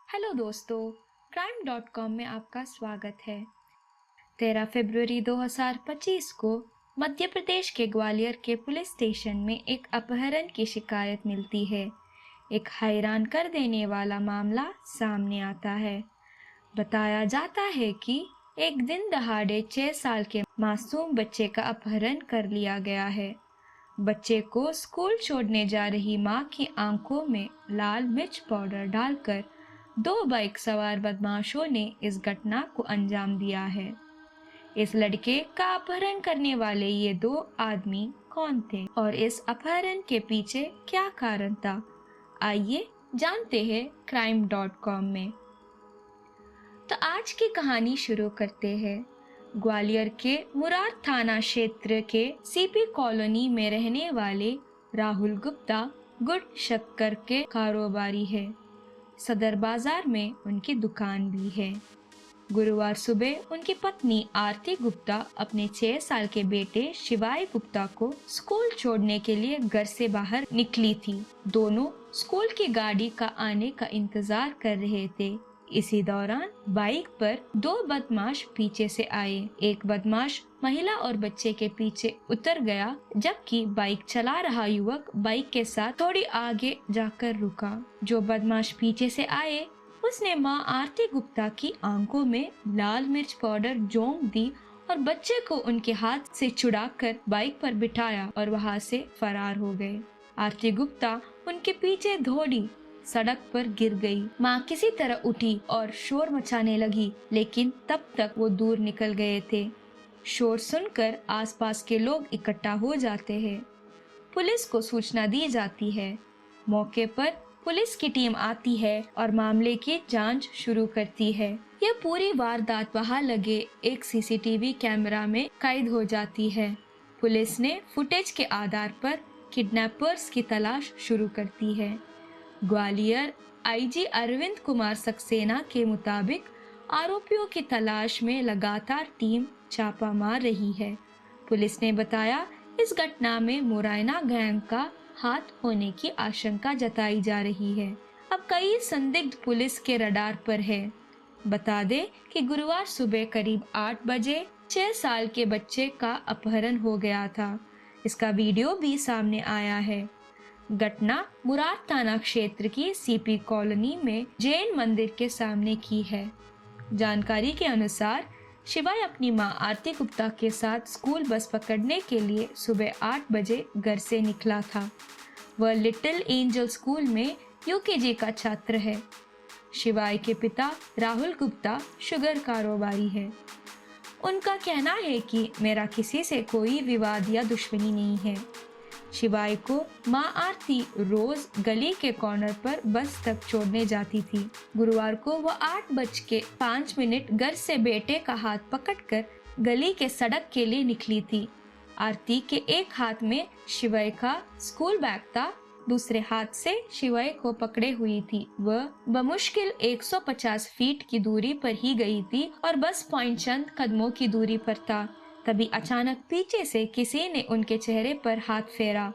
Hello दोस्तों, crime.com में आपका स्वागत है। 13 फरवरी 2025 को मध्य प्रदेश के ग्वालियर के पुलिस स्टेशन में एक अपहरण की शिकायत मिलती है। एक हैरान कर देने वाला मामला सामने आता है। बताया जाता है कि एक दिन दहाड़े 6 साल के मासूम बच्चे का अपहरण कर लिया गया है। बच्चे को स्कूल छोड़ने जा रही मां की आंखों में लाल मिर्च पाउडर डालकर 2 बाइक सवार बदमाशों ने इस घटना को अंजाम दिया है। इस लड़के का अपहरण करने वाले ये 2 आदमी कौन थे और इस अपहरण के पीछे क्या कारण था, आइए जानते हैं crime.com में। तो आज की कहानी शुरू करते हैं। ग्वालियर के मुरार थाना क्षेत्र के सीपी कॉलोनी में रहने वाले राहुल गुप्ता गुड़ शक्कर के कारोबारी है। सदर बाजार में उनकी दुकान भी है। गुरुवार सुबह उनकी पत्नी आरती गुप्ता अपने 6 साल के बेटे शिवाय गुप्ता को स्कूल छोड़ने के लिए घर से बाहर निकली थी। दोनों स्कूल की गाड़ी का आने का इंतजार कर रहे थे। इसी दौरान बाइक पर 2 बदमाश पीछे से आए। एक बदमाश महिला और बच्चे के पीछे उतर गया, जबकि बाइक चला रहा युवक बाइक के साथ थोड़ी आगे जाकर रुका। जो बदमाश पीछे से आए, उसने मां आरती गुप्ता की आंखों में लाल मिर्च पाउडर झोंक दी और बच्चे को उनके हाथ से छुड़ाकर बाइक पर बिठाया और वहां से फरार हो गए। आरती गुप्ता उनके पीछे दौड़ी सड़क पर गिर गई। मां किसी तरह उठी और शोर मचाने लगी, लेकिन तब तक वो दूर निकल गए थे। शोर सुनकर आसपास के लोग इकट्ठा हो जाते हैं। पुलिस को सूचना दी जाती है। मौके पर पुलिस की टीम आती है और मामले की जांच शुरू करती है। यह पूरी वारदात वहां लगे एक सीसीटीवी कैमरा में कैद हो जाती है। पुलिस ने फुटेज के आधार पर किडनैपर्स की तलाश शुरू करती है। ग्वालियर आईजी अरविंद कुमार सक्सेना के मुताबिक आरोपियों की तलाश में लगातार टीम छापा मार रही है। पुलिस ने बताया, इस घटना में मुरैना गैंग का हाथ होने की आशंका जताई जा रही है। अब कई संदिग्ध पुलिस के रडार पर है। बता दें कि गुरुवार सुबह करीब 8 बजे 6 साल के बच्चे का अपहरण हो गया था। इसका वीडियो भी सामने आया है। घटना मुरार थाना क्षेत्र की सीपी कॉलोनी में जैन मंदिर के सामने की है। जानकारी के अनुसार शिवाय अपनी मां आरती गुप्ता के साथ स्कूल बस पकड़ने के लिए सुबह 8 बजे घर से निकला था। वह लिटिल एंजल स्कूल में यूकेजी का छात्र है। शिवाय के पिता राहुल गुप्ता शुगर कारोबारी है। उनका कहना है कि मेरा किसी से कोई विवाद या दुश्मनी नहीं है। शिवाय को मां आरती रोज गली के कॉर्नर पर बस तक छोड़ने जाती थी। गुरुवार को वह 8:05 घर से बेटे का हाथ पकड़कर गली के सड़क के लिए निकली थी। आरती के एक हाथ में शिवाय का स्कूल बैग था, दूसरे हाथ से शिवाय को पकड़े हुई थी। वह बमुश्किल 150 फीट की दूरी पर ही गई थी और बस पॉइंट चंद कदमों की दूरी पर था। तभी अचानक पीछे से किसी ने उनके चेहरे पर हाथ फेरा।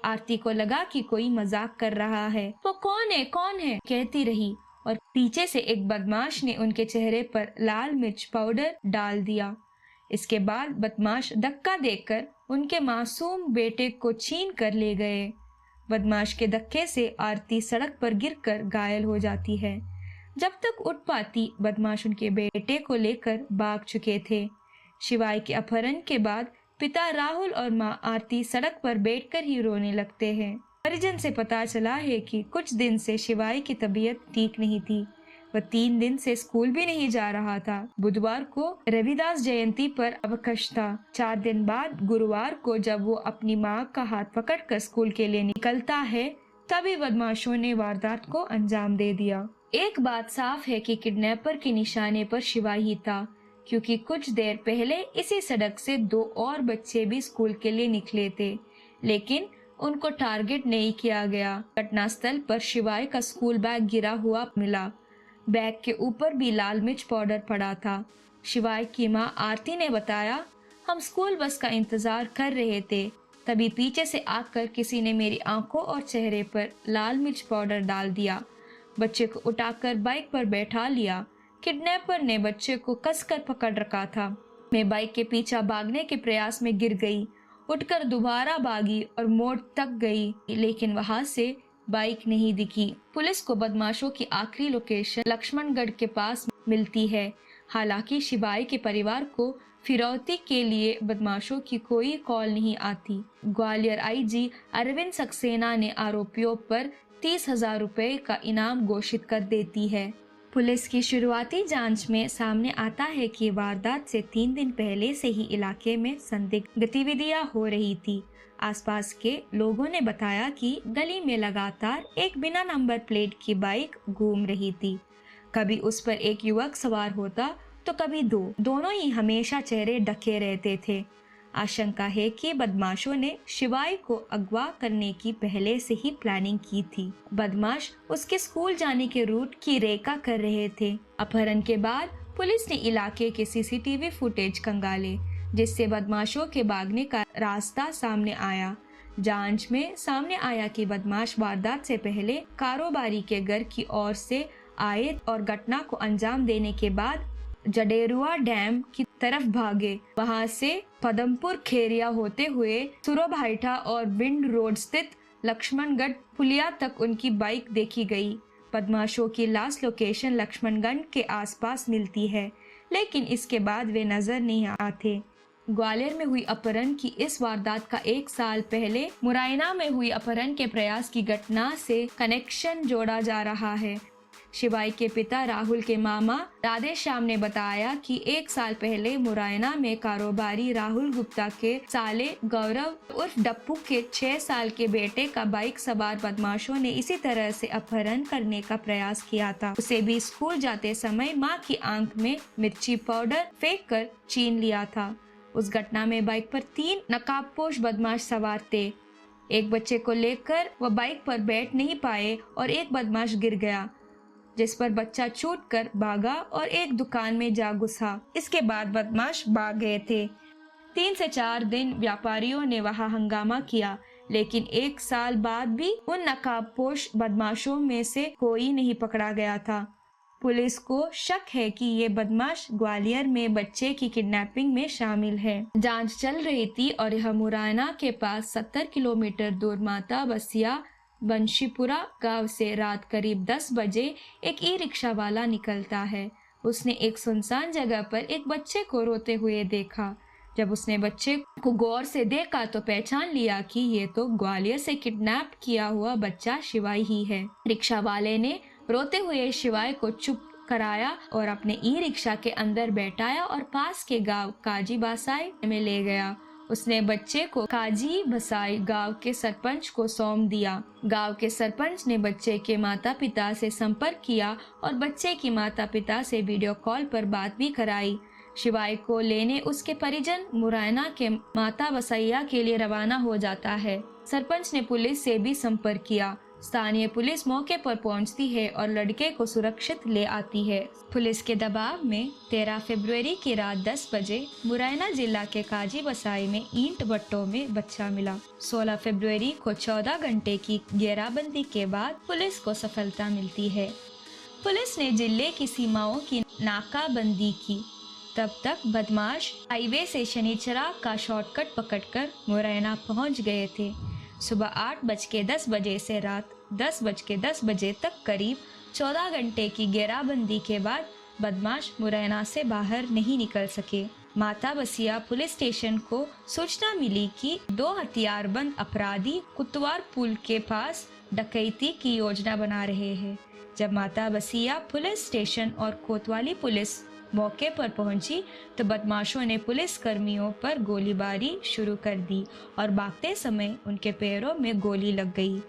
आरती को लगा कि कोई मजाक कर रहा है। वो कौन है कहती रही और पीछे से एक बदमाश ने उनके चेहरे पर लाल मिर्च पाउडर डाल दिया। इसके बाद बदमाश धक्का देकर उनके मासूम बेटे को छीन कर ले गए। बदमाश के धक्के से आरती सड़क पर गिरकर घायल हो जाती है। जब तक उठ पाती, बदमाश उनके बेटे को लेकर भाग चुके थे। शिवाय के अपहरण के बाद पिता राहुल और मां आरती सड़क पर बैठकर ही रोने लगते हैं। परिजन से पता चला है कि कुछ दिन से शिवाय की तबीयत ठीक नहीं थी। वह 3 दिन से स्कूल भी नहीं जा रहा था। बुधवार को रविदास जयंती पर अवकाश था। 4 दिन बाद गुरुवार को जब वो अपनी मां का हाथ पकड़कर स्कूल के लिए निकलता है, तभी बदमाशों ने वारदात को अंजाम दे दिया। एक बात साफ है कि किडनैपर के निशाने पर शिवाय ही था, क्योंकि कुछ देर पहले इसी सड़क से 2 और बच्चे भी स्कूल के लिए निकले थे, लेकिन उनको टारगेट नहीं किया गया। घटनास्थल पर शिवाय का स्कूल बैग गिरा हुआ मिला। बैग के ऊपर भी लाल मिर्च पाउडर पड़ा था। शिवाय की मां आरती ने बताया, हम स्कूल बस का इंतजार कर रहे थे, तभी पीछे से आकर किसी ने मेरी आंखों और चेहरे पर लाल मिर्च पाउडर डाल दिया। बच्चे को उठाकर बाइक पर बैठा लिया। किडनैपर ने बच्चे को कसकर पकड़ रखा था। मैं बाइक के पीछे भागने के प्रयास में गिर गई, उठकर दोबारा भागी और मोड़ तक गई, लेकिन वहां से बाइक नहीं दिखी। पुलिस को बदमाशों की आखिरी लोकेशन लक्ष्मणगढ़ के पास मिलती है। हालांकि शिवाई के परिवार को फिरौती के लिए बदमाशों की कोई कॉल नहीं आती। ग्वालियर आईजी अरविंद सक्सेना ने आरोपियों पर 30,000 रुपए का इनाम घोषित कर देती है। पुलिस की शुरुआती जांच में सामने आता है कि वारदात से 3 दिन पहले से ही इलाके में संदिग्ध गतिविधियां हो रही थी। आसपास के लोगों ने बताया कि गली में लगातार एक बिना नंबर प्लेट की बाइक घूम रही थी। कभी उस पर एक युवक सवार होता तो कभी दोनों ही हमेशा चेहरे ढके रहते थे। आशंका है कि बदमाशों ने शिवाई को अगवा करने की पहले से ही प्लानिंग की थी। बदमाश उसके स्कूल जाने के रूट की रेखा कर रहे थे। अपहरण के बाद पुलिस ने इलाके के सीसीटीवी फुटेज खंगाले, जिससे बदमाशों के भागने का रास्ता सामने आया। जांच में सामने आया कि बदमाश वारदात से पहले कारोबारी के घर की ओर से आए और घटना को अंजाम देने के बाद जडेरुआ डैम की तरफ भागे। वहां से पदमपुर खेरिया होते हुए सुरोभाइठा और बिंड रोड स्थित लक्ष्मणगढ़ पुलिया तक उनकी बाइक देखी गई। बदमाशों की लास्ट लोकेशन लक्ष्मणगढ़ के आसपास मिलती है, लेकिन इसके बाद वे नजर नहीं आते। ग्वालियर में हुई अपहरण की इस वारदात का 1 साल पहले मुरैना में हुई अपहरण के प्रयास की घटना से कनेक्शन जोड़ा जा रहा है। शिवाई के पिता राहुल के मामा राधेश्याम ने बताया कि 1 साल पहले मुरैना में कारोबारी राहुल गुप्ता के साले गौरव उर्फ डप्पू के 6 साल के बेटे का बाइक सवार बदमाशों ने इसी तरह से अपहरण करने का प्रयास किया था। उसे भी स्कूल जाते समय मां की आंख में मिर्ची पाउडर फेंक कर छीन लिया था। उस घटना में बाइक पर 3 नकाबपोश बदमाश सवार थे। एक बच्चे को लेकर वह बाइक पर बैठ नहीं पाए और एक बदमाश गिर गया, जिस पर बच्चा छूटकर भागा और एक दुकान में जा घुसा। इसके बाद बदमाश भाग गए थे। 3 से 4 दिन व्यापारियों ने वहां हंगामा किया, लेकिन 1 साल बाद भी उन नकाबपोश बदमाशों में से कोई नहीं पकड़ा गया था। पुलिस को शक है कि ये बदमाश ग्वालियर में बच्चे की किडनैपिंग में शामिल है। जांच चल रही थी और यह मुरैना के पास 70 किलोमीटर दूर माता बसिया बंशीपुरा गांव से रात करीब 10 बजे एक ई रिक्शा वाला निकलता है। उसने एक सुनसान जगह पर एक बच्चे को रोते हुए देखा। जब उसने बच्चे को गौर से देखा तो पहचान लिया कि ये तो ग्वालियर से किडनैप किया हुआ बच्चा शिवाई ही है। रिक्शा वाले ने रोते हुए शिवाई को चुप कराया और अपने ई रिक्शा के अंदर बैठाया और पास के गांव काजी बासाई में ले गया। उसने बच्चे को काजी बसाई गांव के सरपंच को सौंप दिया। गांव के सरपंच ने बच्चे के माता पिता से संपर्क किया और बच्चे की माता पिता से वीडियो कॉल पर बात भी कराई। शिवाई को लेने उसके परिजन मुरैना के माता बसैया के लिए रवाना हो जाता है। सरपंच ने पुलिस से भी संपर्क किया। स्थानीय पुलिस मौके पर पहुंचती है और लड़के को सुरक्षित ले आती है। पुलिस के दबाव में 13 फरवरी की रात 10 बजे मुरैना जिला के काजी बसाई में ईंट भट्टों में बच्चा मिला। 16 फरवरी को 14 घंटे की घेराबंदी के बाद पुलिस को सफलता मिलती है। पुलिस ने जिले की सीमाओं की नाकाबंदी की। तब तक बदमाश हाईवे से शनिचरा का शॉर्टकट पकड़कर मुरैना पहुंच गए थे। सुबह 8:10 बजे से रात 10:10 बजे तक करीब 14 घंटे की घेराबंदी के बाद बदमाश मुरैना से बाहर नहीं निकल सके। माता बसिया पुलिस स्टेशन को सूचना मिली कि 2 हथियारबंद अपराधी कुतवार पुल के पास डकैती की योजना बना रहे हैं। जब माता बसिया पुलिस स्टेशन और कोतवाली पुलिस मौके पर पहुंची तो बदमाशों ने पुलिस कर्मियों पर गोलीबारी शुरू कर दी और भागते समय उनके पैरों में गोली लग गई।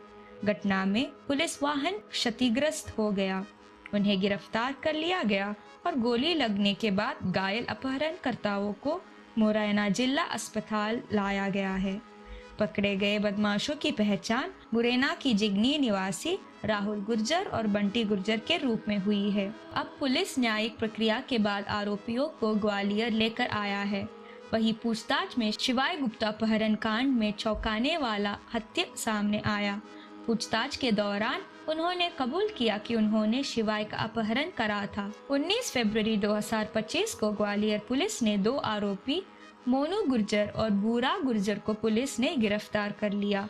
घटना में पुलिस वाहन क्षतिग्रस्त हो गया। उन्हें गिरफ्तार कर लिया गया और गोली लगने के बाद घायल अपहरणकर्ताओं को मुरैना जिला अस्पताल लाया गया है। पकड़े गए बदमाशों की पहचान मुरैना की जिगनी निवासी राहुल गुर्जर और बंटी गुर्जर के रूप में हुई है। अब पुलिस न्यायिक प्रक्रिया के बाद आरोपियों को ग्वालियर लेकर आया है। वहीं पूछताछ में शिवाई गुप्ता अपहरण कांड में चौंकाने वाला तथ्य सामने आया। पूछताछ के दौरान उन्होंने कबूल किया कि उन्होंने शिवाय का अपहरण करा था। 19 फरवरी 2025 को ग्वालियर पुलिस ने 2 आरोपी मोनू गुर्जर और बूरा गुर्जर को पुलिस ने गिरफ्तार कर लिया।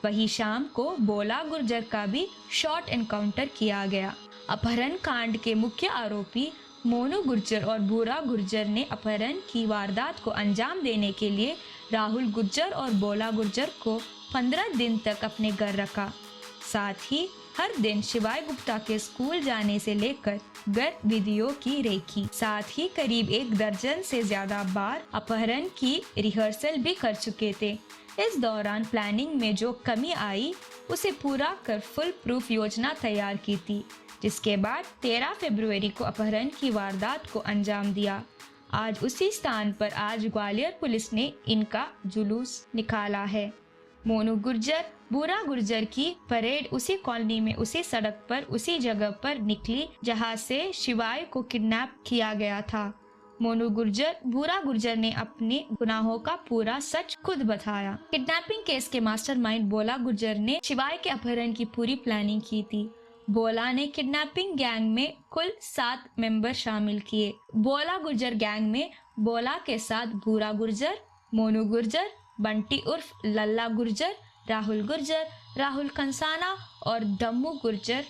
वही शाम को बोला गुर्जर का भी शॉर्ट एनकाउंटर किया गया। अपहरण कांड के मुख्य आरोपी मोनू गुर्जर और बूरा गुर्जर ने अपहरण की वारदात को अंजाम देने के लिए राहुल गुर्जर और बोला गुर्जर को 15 दिन तक अपने घर रखा। साथ ही हर दिन शिवाय गुप्ता के स्कूल जाने से लेकर गतिविधियों की रेखी, साथ ही करीब 1 दर्जन से ज्यादा बार अपहरण की रिहर्सल भी कर चुके थे। इस दौरान प्लानिंग में जो कमी आई उसे पूरा कर फुल प्रूफ योजना तैयार की थी, जिसके बाद 13 फरवरी को अपहरण की वारदात को अंजाम दिया। आज उसी स्थान पर आज ग्वालियर पुलिस ने इनका जुलूस निकाला है। मोनू गुर्जर बूरा गुर्जर की परेड उसी कॉलोनी में उसी सड़क पर उसी जगह पर निकली जहां से शिवाय को किडनैप किया गया था। मोनू गुर्जर बूरा गुर्जर ने अपने गुनाहों का पूरा सच खुद बताया। किडनैपिंग केस के मास्टरमाइंड बोला गुर्जर ने शिवाय के अपहरण की पूरी प्लानिंग की थी। बोला ने किडनैपिंग गैंग में कुल 7 मेंबर शामिल किए। बोला गुर्जर गैंग में बोला के साथ बूरा गुर्जर, मोनू गुर्जर, बंटी उर्फ लल्ला गुर्जर, राहुल गुर्जर, राहुल कंसाना और दम्मू गुर्जर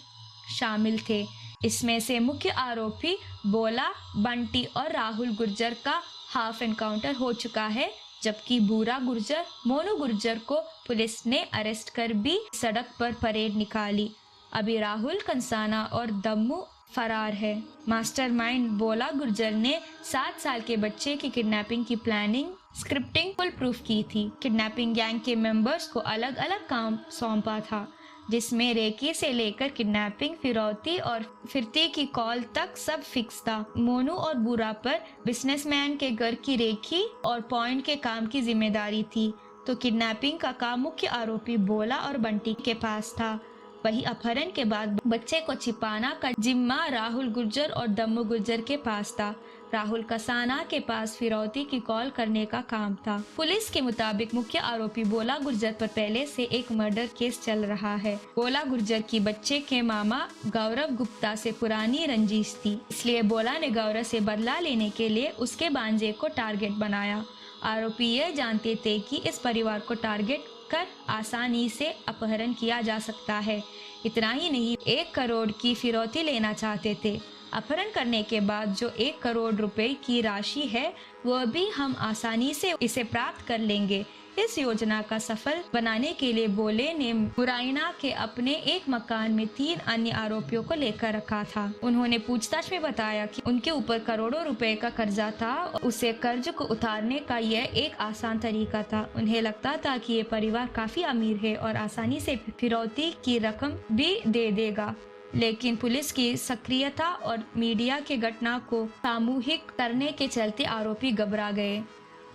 शामिल थे। इसमें से मुख्य आरोपी बोला, बंटी और राहुल गुर्जर का हाफ एनकाउंटर हो चुका है, जबकि बूरा गुर्जर, मोनू गुर्जर को पुलिस ने अरेस्ट कर भी सड़क पर परेड निकाली। अभी राहुल कंसाना और दम्मू फरार है। मास्टरमाइंड बोला गुर्जर ने 7 साल के बच्चे की किडनैपिंग की प्लानिंग स्क्रिप्टिंग फुल प्रूफ की थी। किडनैपिंग गैंग के मेंबर्स को अलग अलग काम सौंपा था, जिसमें रेकी से लेकर किडनैपिंग, फिरौती और फिरती की कॉल तक सब फिक्स था। मोनू और बूरा पर बिजनेसमैन के घर की रेकी और पॉइंट के काम की जिम्मेदारी थी, तो किडनैपिंग का काम मुख्य आरोपी बोला और बंटी के पास था। वही अपहरण के बाद बच्चे को छिपाना का जिम्मा राहुल गुर्जर और दम्मू गुर्जर के पास था। राहुल कसाना के पास फिरौती की कॉल करने का काम था। पुलिस के मुताबिक मुख्य आरोपी बोला गुर्जर पर पहले से एक मर्डर केस चल रहा है। बोला गुर्जर की बच्चे के मामा गौरव गुप्ता से पुरानी रंजिश थी, इसलिए बोला ने गौरव से बदला लेने के लिए उसके भांजे को टारगेट बनाया। आरोपी ये जानते थे कि इस परिवार को टारगेट कर आसानी से अपहरण किया जा सकता है। इतना ही नहीं, 1 करोड़ की फिरौती लेना चाहते थे। अपहरण करने के बाद जो 1 करोड़ रुपए की राशि है वह भी हम आसानी से इसे प्राप्त कर लेंगे। इस योजना का सफल बनाने के लिए बोले ने मुराइना के अपने एक मकान में 3 अन्य आरोपियों को लेकर रखा था। उन्होंने पूछताछ में बताया कि उनके ऊपर करोड़ों रुपए का कर्जा था और उसे कर्ज को उतारने का यह एक आसान तरीका था। उन्हें लगता था कि ये परिवार काफी अमीर है और आसानी से फिरौती की रकम भी दे देगा, लेकिन पुलिस की सक्रियता और मीडिया के घटना को सामूहिक करने के चलते आरोपी घबरा गए।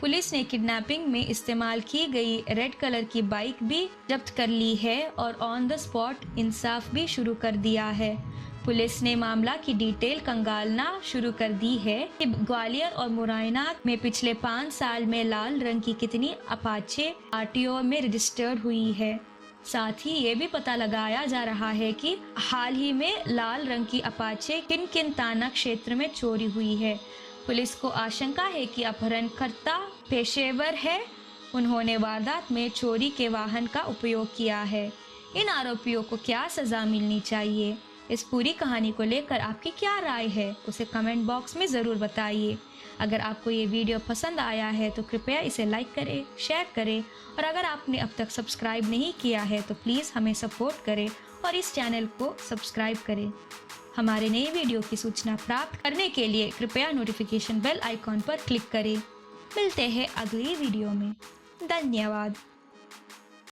पुलिस ने किडनैपिंग में इस्तेमाल की गई रेड कलर की बाइक भी जब्त कर ली है और ऑन द स्पॉट इंसाफ भी शुरू कर दिया है। पुलिस ने मामला की डिटेल खंगालना शुरू कर दी है कि ग्वालियर और मुरैना में पिछले 5 साल में लाल रंग की कितनी अपाचे आरटीओ में रजिस्टर्ड हुई है। साथ ही ये भी पता लगाया जा रहा है कि हाल ही में लाल रंग की अपाचे किन किन थाना क्षेत्र में चोरी हुई है। पुलिस को आशंका है कि अपहरणकर्ता पेशेवर है, उन्होंने वारदात में चोरी के वाहन का उपयोग किया है। इन आरोपियों को क्या सजा मिलनी चाहिए, इस पूरी कहानी को लेकर आपकी क्या राय है, उसे कमेंट बॉक्स में ज़रूर बताइए। अगर आपको ये वीडियो पसंद आया है तो कृपया इसे लाइक करें, शेयर करें और अगर आपने अब तक सब्सक्राइब नहीं किया है तो प्लीज़ हमें सपोर्ट करें और इस चैनल को सब्सक्राइब करें। हमारे नए वीडियो की सूचना प्राप्त करने के लिए कृपया नोटिफिकेशन बेल आइकॉन पर क्लिक करें। मिलते हैं अगली वीडियो में। धन्यवाद।